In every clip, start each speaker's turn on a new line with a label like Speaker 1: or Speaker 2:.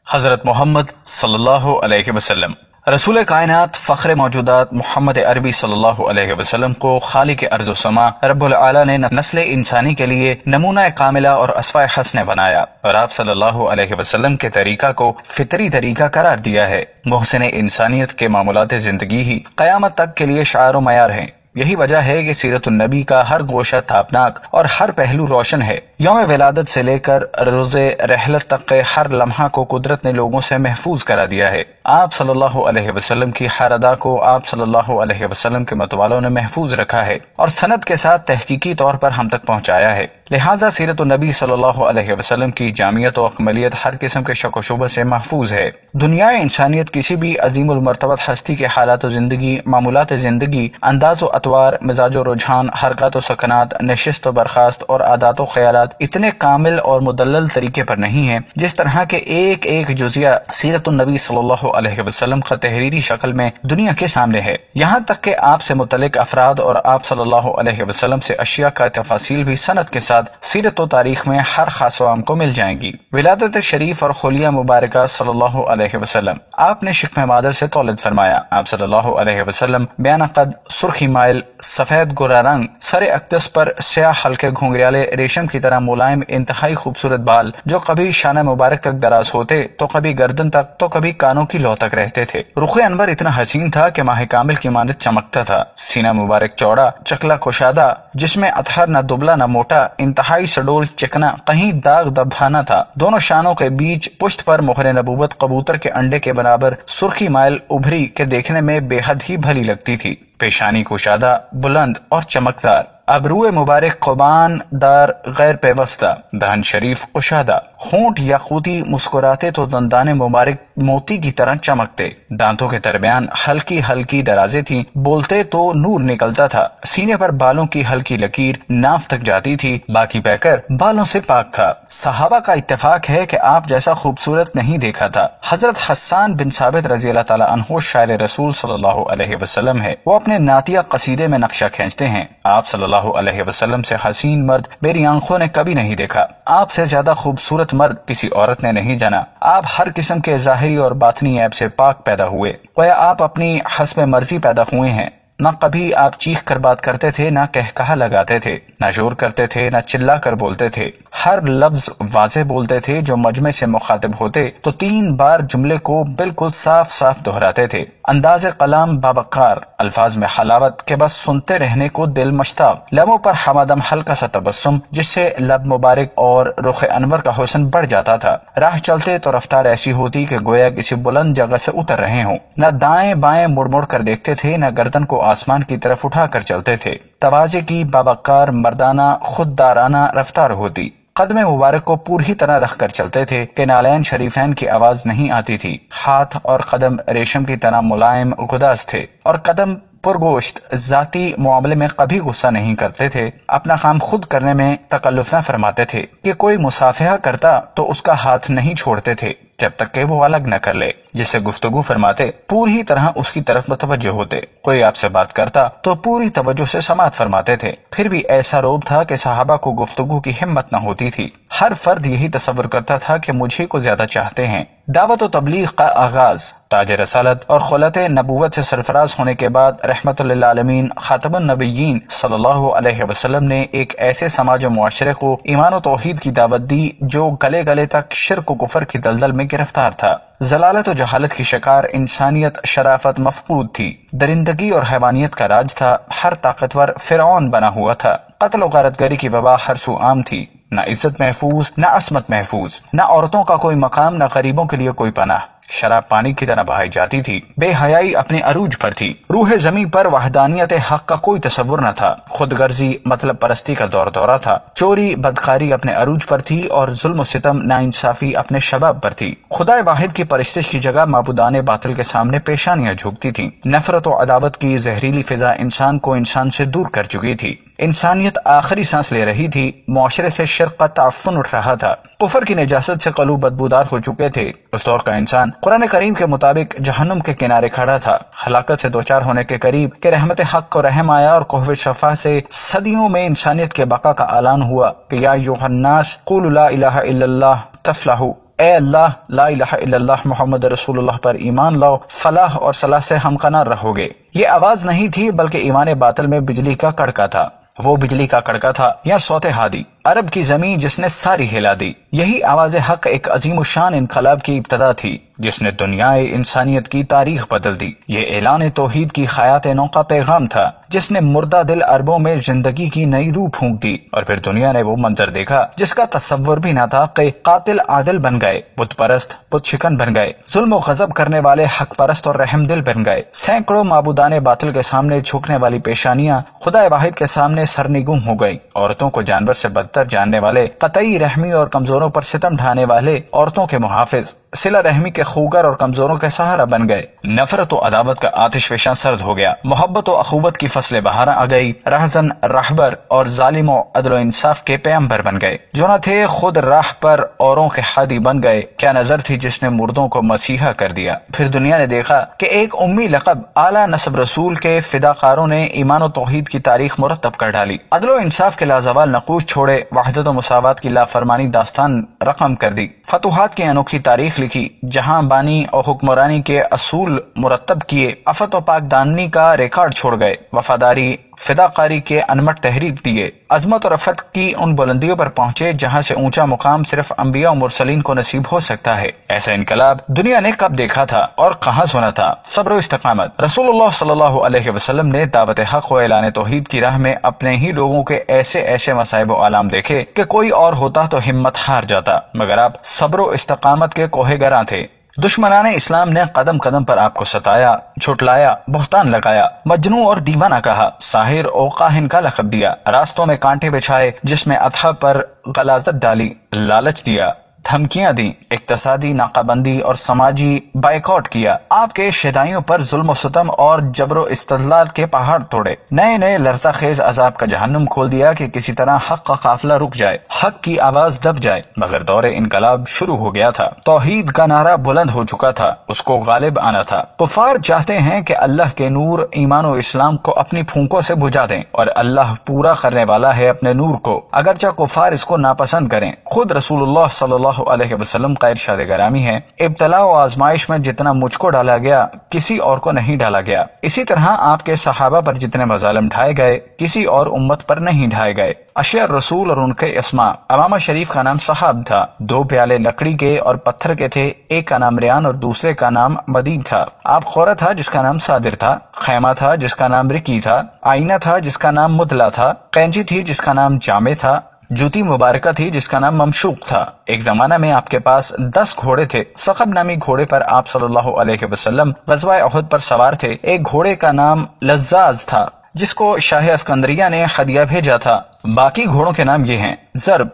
Speaker 1: حضرت محمد صلی اللہ علیہ وسلم رسول کائنات فخر موجودات محمد عربی صلی اللہ علیہ وسلم کو خالق ارض و سما رب العالی نے نسل انسانی کے لیے نمونہ کاملہ اور اسوہ حسنہ بنایا اور آپ صلی اللہ علیہ وسلم کے طریقہ کو فطری طریقہ قرار دیا ہے۔ محسن انسانیت کے معمولات زندگی ہی قیامت تک کے لیے شعار و معیار ہیں۔ یہی وجہ ہے کہ سیرت النبی کا ہر گوشہ تابناک اور ہر پہلو روشن ہے۔ یوم ولادت سے لے کر روز رحلت تک کے ہر لمحہ کو قدرت نے لوگوں سے محفوظ کرا دیا ہے۔ آپ صلی اللہ علیہ وسلم کی ہر ادا کو آپ صلی اللہ علیہ وسلم کے متوالوں نے محفوظ رکھا ہے اور سند کے ساتھ تحقیقی طور پر ہم تک پہنچایا ہے۔ لہٰذا سیرت النبی صلی اللہ علیہ وسلم کی جامعیت و اکملیت ہر قسم کے شک و شبہ سے محفوظ ہے۔ دنیا انسانیت کسی بھی عظیم المرتبت ہستی کے حالات و زندگی، معمولات زندگی، انداز و اطوار، مزاج و رجحان، حرکات و سکنات، نشست و برخاست اور عادات و خیالات اتنے کامل اور مدلل طریقے پر نہیں ہیں جس طرح کے ایک ایک جزیہ سیرت النبی صلی اللہ علیہ وسلم کا تحریری شکل میں دنیا کے سامنے ہے۔ یہاں تک کہ آپ سے متعلق افراد اور آپ صلی اللہ علیہ وسلم سے اشیاء کا تفاصیل بھی سند کے ساتھ سیرت و تاریخ میں ہر خاص و عام کو مل جائیں گی۔ ولادت شریف اور خلیہ مبارکہ صلی اللہ علیہ وسلم، آپ نے شکم مادر سے تولد فرمایا۔ آپ صلی اللہ علیہ وسلم بیانہ قد، سرخی مائل، سفید گورا رنگ، سر اقدس پر سیاہ ہلکے گھنگریالے ریشم کی طرح ملائم انتہائی خوبصورت بال جو کبھی شانہ مبارک تک دراز ہوتے تو کبھی گردن تک تو کبھی کانوں کی لو تک رہتے تھے۔ رخ انور اتنا حسین تھا کہ ماہ کامل کی مانند چمکتا تھا۔ سینہ مبارک چوڑا، چکلا کشادہ، جس میں اطہر نہ دبلا نہ موٹا، انتہائی سڈول چکنا، کہیں داغ دبھا نہ تھا۔ دونوں شانوں کے بیچ پشت پر مہر نبوت کبوتر کے انڈے کے برابر سرخی مائل ابھری کہ دیکھنے میں بے حد ہی بھلی لگتی تھی۔ پیشانی کشادہ، بلند اور چمکدار، ابرو مبارک قبان دار غیر پیوستہ، دہن شریف کشادہ، ہونٹ یاقوتی مسکراتے تو دندان مبارک موتی کی طرح چمکتے، دانتوں کے درمیان ہلکی ہلکی درازیں تھیں، بولتے تو نور نکلتا تھا۔ سینے پر بالوں کی ہلکی لکیر ناف تک جاتی تھی، باقی پیکر بالوں سے پاک تھا۔ صحابہ کا اتفاق ہے کہ آپ جیسا خوبصورت نہیں دیکھا تھا۔ حضرت حسان بن ثابت رضی اللہ تعالیٰ عنہ شاعر رسول صلی اللہ علیہ وسلم ہے۔ وہ اپنے نعتیہ قصیدے میں نقشہ کھینچتے ہیں، آپ صلی اللہ علیہ وسلم سے حسین مرد میری آنکھوں نے کبھی نہیں دیکھا، آپ سے زیادہ خوبصورت مرد کسی عورت نے نہیں جانا، آپ ہر قسم کے ظاہری اور باطنی عیب سے پاک پیدا ہوئے، گویا آپ اپنی حسب مرضی پیدا ہوئے ہیں۔ نہ کبھی آپ چیخ کر بات کرتے تھے، نہ کہا لگاتے تھے، نہ شور کرتے تھے، نہ چلا کر بولتے تھے، ہر لفظ واضح بولتے تھے۔ جو مجمع سے مخاطب ہوتے تو 3 بار جملے کو بالکل صاف صاف دہراتے تھے۔ انداز کلام بابکار، الفاظ میں حلاوت کہ بس سنتے رہنے کو دل مشتاق، لبوں پر ہمادم ہلکا سا تبسم جس سے لب مبارک اور رخ انور کا حسن بڑھ جاتا تھا۔ راہ چلتے تو رفتار ایسی ہوتی کہ گویا کسی بلند جگہ سے اتر رہے ہوں۔ نہ دائیں بائیں مڑ مڑ کر دیکھتے تھے، نہ گردن کو آسمان کی طرف اٹھا کر چلتے تھے۔ تواضع کی بابکار مردانہ خوددارانہ رفتار ہوتی۔ قدم مبارک کو پوری طرح رکھ کر چلتے تھے کہ نالین شریفین کی آواز نہیں آتی تھی۔ ہاتھ اور قدم ریشم کی طرح ملائم گداز تھے اور قدم پرگوشت، ذاتی معاملے میں کبھی غصہ نہیں کرتے تھے، اپنا کام خود کرنے میں تکلف نہ فرماتے تھے کہ کوئی مصافحہ کرتا تو اس کا ہاتھ نہیں چھوڑتے تھے جب تک کہ وہ الگ نہ کر لے۔ جس سے گفتگو فرماتے پوری طرح اس کی طرف متوجہ ہوتے، کوئی آپ سے بات کرتا تو پوری توجہ سے سماعت فرماتے تھے۔ پھر بھی ایسا روب تھا کہ صحابہ کو گفتگو کی ہمت نہ ہوتی تھی۔ ہر فرد یہی تصور کرتا تھا کہ مجھے کو زیادہ چاہتے ہیں۔ دعوت و تبلیغ کا آغاز تاج رسالت اور خلعت نبوت سے سرفراز ہونے کے بعد رحمت للعالمین خاتم النبیین صلی اللہ علیہ وسلم نے ایک ایسے سماج و معاشرے کو ایمان و توحید کی دعوت دی جو گلے گلے تک شرک و کفر کی دلدل میں گرفتار تھا۔ ضلالت و جہالت کی شکار انسانیت شرافت مفقود تھی، درندگی اور حیوانیت کا راج تھا، ہر طاقتور فرعون بنا ہوا تھا، قتل و غارت گری کی وبا ہر سو عام تھی، نہ عزت محفوظ نہ عصمت محفوظ، نہ عورتوں کا کوئی مقام، نہ غریبوں کے لیے کوئی پناہ، شراب پانی کی طرح بہائی جاتی تھی، بے حیائی اپنے عروج پر تھی، روح زمین پر وحدانیت حق کا کوئی تصور نہ تھا، خود غرضی مطلب پرستی کا دور دورہ تھا، چوری بدکاری اپنے عروج پر تھی اور ظلم و ستم ناانصافی اپنے شباب پر تھی، خدا واحد کی پرستش کی جگہ معبودان باطل کے سامنے پیشانیاں جھکتی تھیں، نفرت و عداوت کی زہریلی فضا انسان کو انسان سے دور کر چکی تھی، انسانیت آخری سانس لے رہی تھی، معاشرے سے شرک کا تعفن اٹھ رہا تھا، کفر کی نجاست سے قلوب بدبودار ہو چکے تھے۔ اس دور کا انسان قرآن کریم کے مطابق جہنم کے کنارے کھڑا تھا، ہلاکت سے دوچار ہونے کے قریب کہ رحمت حق کو رحم آیا اور کہف شفا سے صدیوں میں انسانیت کے بقا کا اعلان ہوا کہ یا ایھا الناس قولوا لا الہ الا اللہ تفلحوا، اے اللہ لا الہ الا اللہ محمد رسول اللہ پر ایمان لاؤ، فلاح اور صلاح سے ہمکنار رہو گے۔ یہ آواز نہیں تھی بلکہ ایمان باطل میں بجلی کا کڑکا تھا۔ وہ بجلی کا کڑکا تھا یا صوت ہادی، عرب کی زمین جس نے ساری ہلا دی۔ یہی آواز حق ایک عظیم الشان انقلاب کی ابتدا تھی جس نے دنیا انسانیت کی تاریخ بدل دی۔ یہ اعلان توحید کی حیات نو کا پیغام تھا جس نے مردہ دل عربوں میں زندگی کی نئی روح پھونک دی، اور پھر دنیا نے وہ منظر دیکھا جس کا تصور بھی نہ تھا کہ قاتل عادل بن گئے، بت پرست بت شکن بن گئے، ظلم و غضب کرنے والے حق پرست اور رحم دل بن گئے، سینکڑوں معبودان باطل کے سامنے جھکنے والی پیشانیاں خدا واحد کے سامنے سرنگوں ہو گئی، عورتوں کو جانور سے بدتر جاننے والے، قطعی رحمی اور کمزوروں پر ستم ڈھانے والے، عورتوں کے محافظ، صلہ رحمی کے خوگر اور کمزوروں کے سہارا بن گئے۔ نفرت و عداوت کا آتش فشاں سرد ہو گیا، محبت و اخوت کی فصل بہار آ گئی، رہزن رہبر اور ظالم و عدل و انصاف کے پیغمبر بن گئے، جو نہ تھے خود راہ پر اوروں کے ہادی بن گئے۔ کیا نظر تھی جس نے مردوں کو مسیحا کر دیا۔ پھر دنیا نے دیکھا کہ ایک امی لقب اعلیٰ نسب رسول کے فداکاروں نے ایمان و توحید کی تاریخ مرتب کر ڈالی، عدل و انصاف کے لازوال نقوش چھوڑے، وحدت و مساوات کی لافرمانی داستان رقم کر دی، فتوحات کی انوکھی تاریخ لکھی، جہاں بانی اور حکمرانی کے اصول مرتب کیے، عفت و پاک داننی کا ریکارڈ چھوڑ گئے، وفاداری فداکاری کے انمٹ تحریک دیے، عظمت اور رفعت کی ان بلندیوں پر پہنچے جہاں سے اونچا مقام صرف انبیاء و مرسلین کو نصیب ہو سکتا ہے۔ ایسا انقلاب دنیا نے کب دیکھا تھا اور کہاں سنا تھا؟ صبر و استقامت۔ رسول اللہ صلی اللہ علیہ وسلم نے دعوت حق و اعلان توحید کی راہ میں اپنے ہی لوگوں کے ایسے مصائب و آلام دیکھے کہ کوئی اور ہوتا تو ہمت ہار جاتا، مگر آپ صبر و استقامت کے کوہ گراں تھے۔ دشمنان اسلام نے قدم قدم پر آپ کو ستایا، جھٹلایا، بہتان لگایا، مجنون اور دیوانہ کہا، ساحر اور کاہن کا لقب دیا، راستوں میں کانٹے بچھائے، جس میں اطہا پر غلاظت ڈالی، لالچ دیا، دھمکیاں دی، اقتصادی ناکہ بندی اور سماجی بائیکاٹ کیا، آپ کے شیدائیوں پر ظلم و ستم اور جبر و استدلال کے پہاڑ توڑے، نئے لرزہ خیز عذاب کا جہنم کھول دیا کہ کسی طرح حق کا قافلہ رک جائے، حق کی آواز دب جائے۔ مگر دور انقلاب شروع ہو گیا تھا، توحید کا نعرہ بلند ہو چکا تھا، اس کو غالب آنا تھا۔ کفار چاہتے ہیں کہ اللہ کے نور ایمان و اسلام کو اپنی پھونکوں سے بجھا دیں، اور اللہ پورا کرنے والا ہے اپنے نور کو، اگرچہ کفار اس کو ناپسند کریں۔ خود رسول اللہ صلی اللہ علیہ وسلم کا ارشاد گرامی ہے، ابتلا و آزمائش میں جتنا مجھ کو ڈالا گیا کسی اور کو نہیں ڈالا گیا، اسی طرح آپ کے صحابہ پر جتنے مظالم ڈھائے گئے کسی اور امت پر نہیں ڈھائے گئے۔ اشیاء رسول اور ان کے اسماء۔ امامہ شریف کا نام صحاب تھا، 2 پیالے لکڑی کے اور پتھر کے تھے، ایک کا نام ریان اور دوسرے کا نام مدید تھا۔ آپ خورہ تھا جس کا نام صادر تھا، خیمہ تھا جس کا نام رکی تھا، آئینہ تھا جس کا نام مدلا تھا، قینچی تھی جس کا نام جامع تھا، جوتی مبارکہ تھی جس کا نام ممشوق تھا۔ ایک زمانہ میں آپ کے پاس 10 گھوڑے تھے، ثقب نامی گھوڑے پر آپ صلی اللہ علیہ وسلم غزوہ احد پر سوار تھے۔ ایک گھوڑے کا نام لزاز تھا جس کو شاہ اسکندریہ نے ہدیہ بھیجا تھا۔ باقی گھوڑوں کے نام یہ ہیں: ضرب،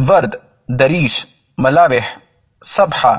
Speaker 1: ورد، دریس، ملاوح، صبحہ،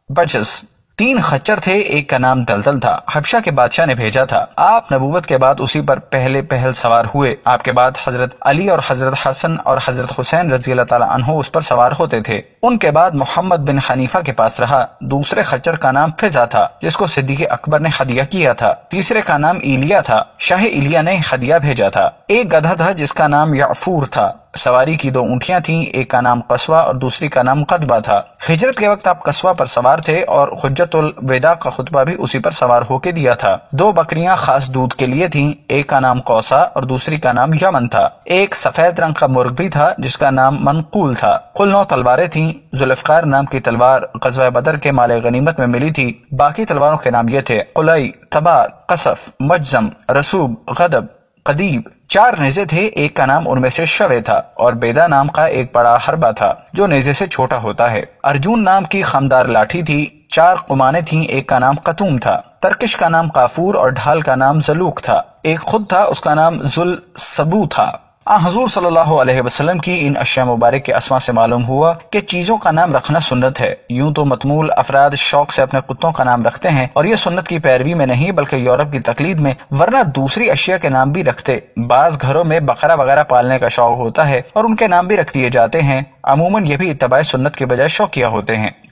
Speaker 1: بجس۔ 3 خچر تھے، ایک کا نام دلدل تھا، حبشہ کے بادشاہ نے بھیجا تھا۔ آپ نبوت کے بعد اسی پر پہل سوار ہوئے۔ آپ کے بعد حضرت علی اور حضرت حسن اور حضرت حسین رضی اللہ تعالیٰ عنہ اس پر سوار ہوتے تھے۔ ان کے بعد محمد بن حنیفہ کے پاس رہا۔ دوسرے خچر کا نام فضا تھا جس کو صدیق اکبر نے ہدیہ کیا تھا۔ تیسرے کا نام ایلیا تھا، شاہ ایلیا نے ہدیہ بھیجا تھا۔ ایک گدھا تھا جس کا نام یعفور تھا۔ سواری کی 2 اونٹیاں تھیں، ایک کا نام قصوہ اور دوسری کا نام قدبہ تھا۔ ہجرت کے وقت آپ قصوہ پر سوار تھے اور حجت الوداع کا خطبہ بھی اسی پر سوار ہو کے دیا تھا۔ 2 بکریاں خاص دودھ کے لیے تھیں، ایک کا نام قوسا اور دوسری کا نام یمن تھا۔ ایک سفید رنگ کا مرغ بھی تھا جس کا نام منقول تھا۔ کل 9 تلواریں تھیں۔ ذوالفقار نام کی تلوار غزوہ بدر کے مال غنیمت میں ملی تھی۔ باقی تلواروں کے نام یہ تھے: قلئی، تبار، قصف، مجزم، رسوب، غدب، قدیب۔ 4 نیزے تھے، ایک کا نام ان میں سے شوے تھا، اور بیدا نام کا ایک بڑا حربہ تھا جو نیزے سے چھوٹا ہوتا ہے۔ ارجون نام کی خمدار لاٹھی تھی۔ 4 قمانے تھیں، ایک کا نام قتوم تھا۔ ترکش کا نام کافور اور ڈھال کا نام زلوک تھا۔ ایک خود تھا، اس کا نام ذل سبو تھا۔ حضور صلی اللہ علیہ وسلم کی ان اشیاء مبارک کے اسما سے معلوم ہوا کہ چیزوں کا نام رکھنا سنت ہے۔ یوں تو متمول افراد شوق سے اپنے کتوں کا نام رکھتے ہیں، اور یہ سنت کی پیروی میں نہیں بلکہ یورپ کی تقلید میں، ورنہ دوسری اشیاء کے نام بھی رکھتے۔ بعض گھروں میں بقرہ وغیرہ پالنے کا شوق ہوتا ہے اور ان کے نام بھی رکھ دیے جاتے ہیں۔ عموماً یہ بھی اتباع سنت کے بجائے شوقیہ ہوتے ہیں۔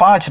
Speaker 1: 5